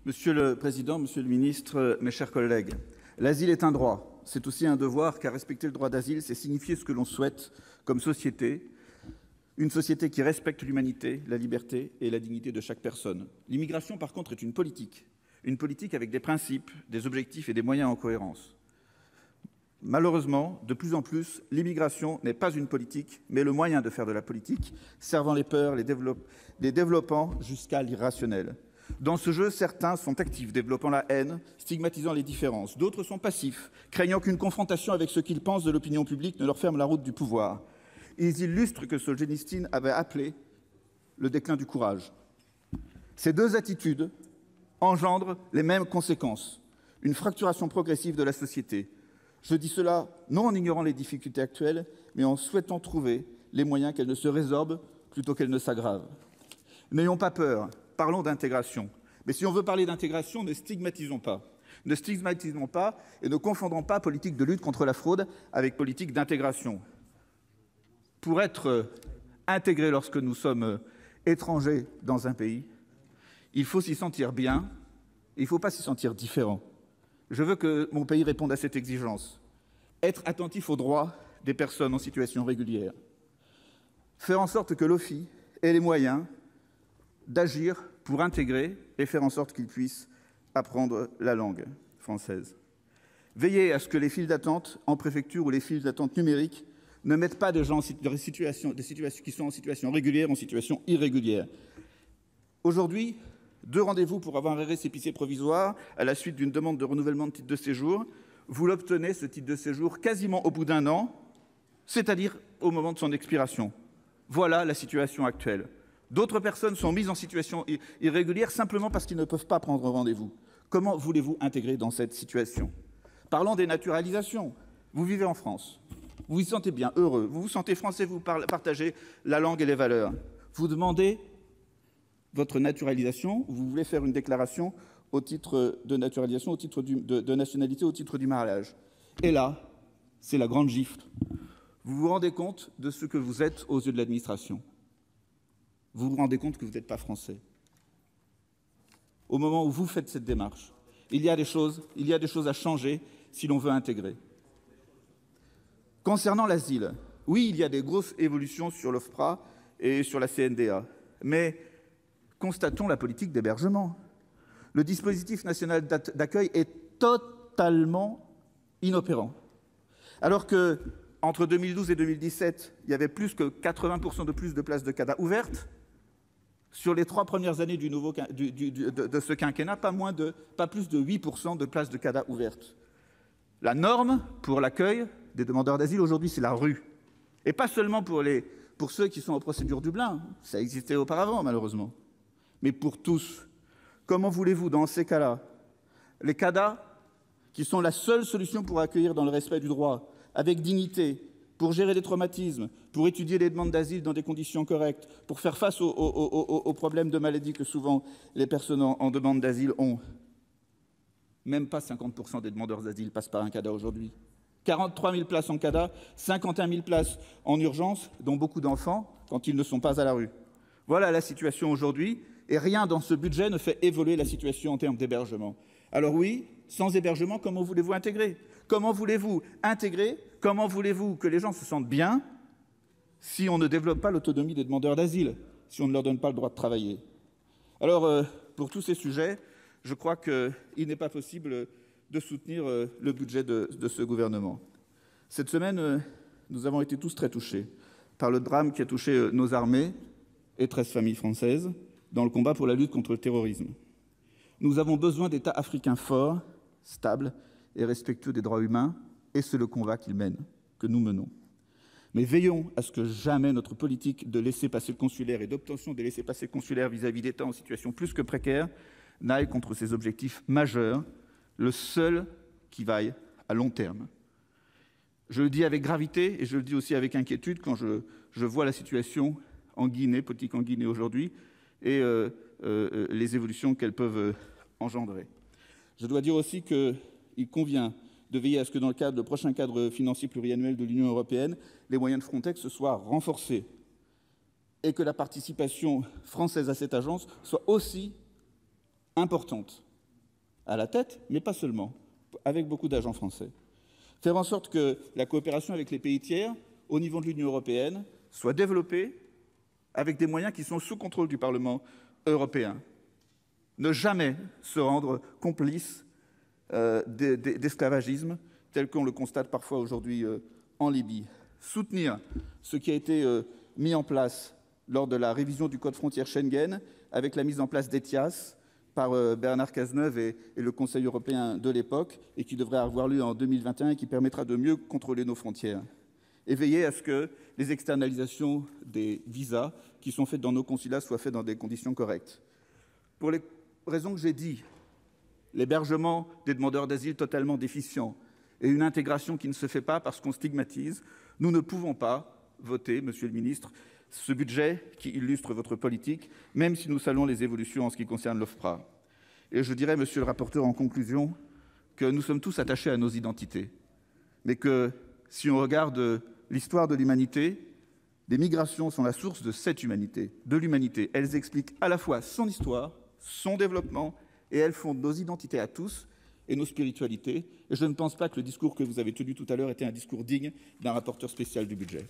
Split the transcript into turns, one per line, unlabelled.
Monsieur le Président, Monsieur le Ministre, mes chers collègues, l'asile est un droit, c'est aussi un devoir, car respecter le droit d'asile, c'est signifier ce que l'on souhaite comme société, une société qui respecte l'humanité, la liberté et la dignité de chaque personne. L'immigration, par contre, est une politique avec des principes, des objectifs et des moyens en cohérence. Malheureusement, de plus en plus, l'immigration n'est pas une politique, mais le moyen de faire de la politique, servant les peurs, les développant jusqu'à l'irrationnel. Dans ce jeu, certains sont actifs, développant la haine, stigmatisant les différences. D'autres sont passifs, craignant qu'une confrontation avec ce qu'ils pensent de l'opinion publique ne leur ferme la route du pouvoir. Ils illustrent ce que Solzhenitsyn avait appelé le déclin du courage. Ces deux attitudes engendrent les mêmes conséquences, une fracturation progressive de la société. Je dis cela non en ignorant les difficultés actuelles, mais en souhaitant trouver les moyens qu'elles ne se résorbent plutôt qu'elles ne s'aggravent. N'ayons pas peur, parlons d'intégration. Mais si on veut parler d'intégration, ne stigmatisons pas. Ne stigmatisons pas et ne confondons pas politique de lutte contre la fraude avec politique d'intégration. Pour être intégré lorsque nous sommes étrangers dans un pays, il faut s'y sentir bien, il ne faut pas s'y sentir différent. Je veux que mon pays réponde à cette exigence. Être attentif aux droits des personnes en situation régulière. Faire en sorte que l'OFII ait les moyens d'agir pour intégrer et faire en sorte qu'ils puissent apprendre la langue française. Veiller à ce que les files d'attente en préfecture ou les files d'attente numériques ne mettent pas des gens qui sont en situation régulière en situation irrégulière. Aujourd'hui, 2 rendez-vous pour avoir un récépissé provisoire à la suite d'une demande de renouvellement de titre de séjour. Vous l'obtenez, ce titre de séjour, quasiment au bout d'1 an, c'est-à-dire au moment de son expiration. Voilà la situation actuelle. D'autres personnes sont mises en situation irrégulière simplement parce qu'ils ne peuvent pas prendre rendez-vous. Comment voulez-vous intégrer dans cette situation? Parlons des naturalisations. Vous vivez en France. Vous vous sentez bien, heureux. Vous vous sentez français, vous partagez la langue et les valeurs. Vous demandez votre naturalisation, vous voulez faire une déclaration au titre de naturalisation, au titre de nationalité, au titre du mariage. Et là, c'est la grande gifle. Vous vous rendez compte de ce que vous êtes aux yeux de l'administration. Vous vous rendez compte que vous n'êtes pas français. Au moment où vous faites cette démarche, il y a des choses à changer si l'on veut intégrer. Concernant l'asile, oui, il y a des grosses évolutions sur l'OFPRA et sur la CNDA, mais constatons la politique d'hébergement. Le dispositif national d'accueil est totalement inopérant. Alors que, entre 2012 et 2017, il y avait plus que 80% de plus de places de CADA ouvertes, sur les 3 premières années de ce quinquennat, pas plus de 8% de places de CADA ouvertes. La norme pour l'accueil des demandeurs d'asile aujourd'hui, c'est la rue. Et pas seulement pour ceux qui sont en procédure Dublin, ça existait auparavant malheureusement. Mais pour tous, comment voulez-vous, dans ces cas-là, les CADA, qui sont la seule solution pour accueillir dans le respect du droit, avec dignité, pour gérer les traumatismes, pour étudier les demandes d'asile dans des conditions correctes, pour faire face aux problèmes de maladie que souvent les personnes en demande d'asile ont. Même pas 50% des demandeurs d'asile passent par un CADA aujourd'hui. 43 000 places en CADA, 51 000 places en urgence, dont beaucoup d'enfants quand ils ne sont pas à la rue. Voilà la situation aujourd'hui. Et rien dans ce budget ne fait évoluer la situation en termes d'hébergement. Alors oui, sans hébergement, comment voulez-vous intégrer? Comment voulez-vous intégrer? Comment voulez-vous que les gens se sentent bien si on ne développe pas l'autonomie des demandeurs d'asile, si on ne leur donne pas le droit de travailler? Alors, pour tous ces sujets, je crois qu'il n'est pas possible de soutenir le budget de ce gouvernement. Cette semaine, nous avons été tous très touchés par le drame qui a touché nos armées et 13 familles françaises dans le combat pour la lutte contre le terrorisme. Nous avons besoin d'États africains forts, stables et respectueux des droits humains, et c'est le combat qu'ils mènent, que nous menons. Mais veillons à ce que jamais notre politique de laissez-passer consulaire et d'obtention des laissez-passer consulaires vis-à-vis d'États en situation plus que précaire n'aille contre ces objectifs majeurs, le seul qui vaille à long terme. Je le dis avec gravité et je le dis aussi avec inquiétude quand je vois la situation en Guinée, politique en Guinée aujourd'hui, et les évolutions qu'elles peuvent engendrer. Je dois dire aussi qu'il convient de veiller à ce que dans le cadre du prochain cadre financier pluriannuel de l'Union européenne, les moyens de Frontex soient renforcés et que la participation française à cette agence soit aussi importante à la tête, mais pas seulement, avec beaucoup d'agents français. Faire en sorte que la coopération avec les pays tiers, au niveau de l'Union européenne, soit développée avec des moyens qui sont sous contrôle du Parlement européen. Ne jamais se rendre complice d'esclavagisme tel qu'on le constate parfois aujourd'hui en Libye. Soutenir ce qui a été mis en place lors de la révision du code frontière Schengen, avec la mise en place d'ETIAS par Bernard Cazeneuve et le Conseil européen de l'époque, et qui devrait avoir lieu en 2021 et qui permettra de mieux contrôler nos frontières. Et veiller à ce que les externalisations des visas qui sont faites dans nos consulats soient faites dans des conditions correctes. Pour les raisons que j'ai dites, l'hébergement des demandeurs d'asile totalement déficient et une intégration qui ne se fait pas parce qu'on stigmatise, nous ne pouvons pas voter, Monsieur le Ministre, ce budget qui illustre votre politique, même si nous saluons les évolutions en ce qui concerne l'OFPRA. Et je dirais, Monsieur le rapporteur, en conclusion, que nous sommes tous attachés à nos identités, mais que si on regarde l'histoire de l'humanité, les migrations sont la source de cette humanité, de l'humanité. Elles expliquent à la fois son histoire, son développement, et elles fondent nos identités à tous et nos spiritualités. Et je ne pense pas que le discours que vous avez tenu tout à l'heure était un discours digne d'un rapporteur spécial du budget.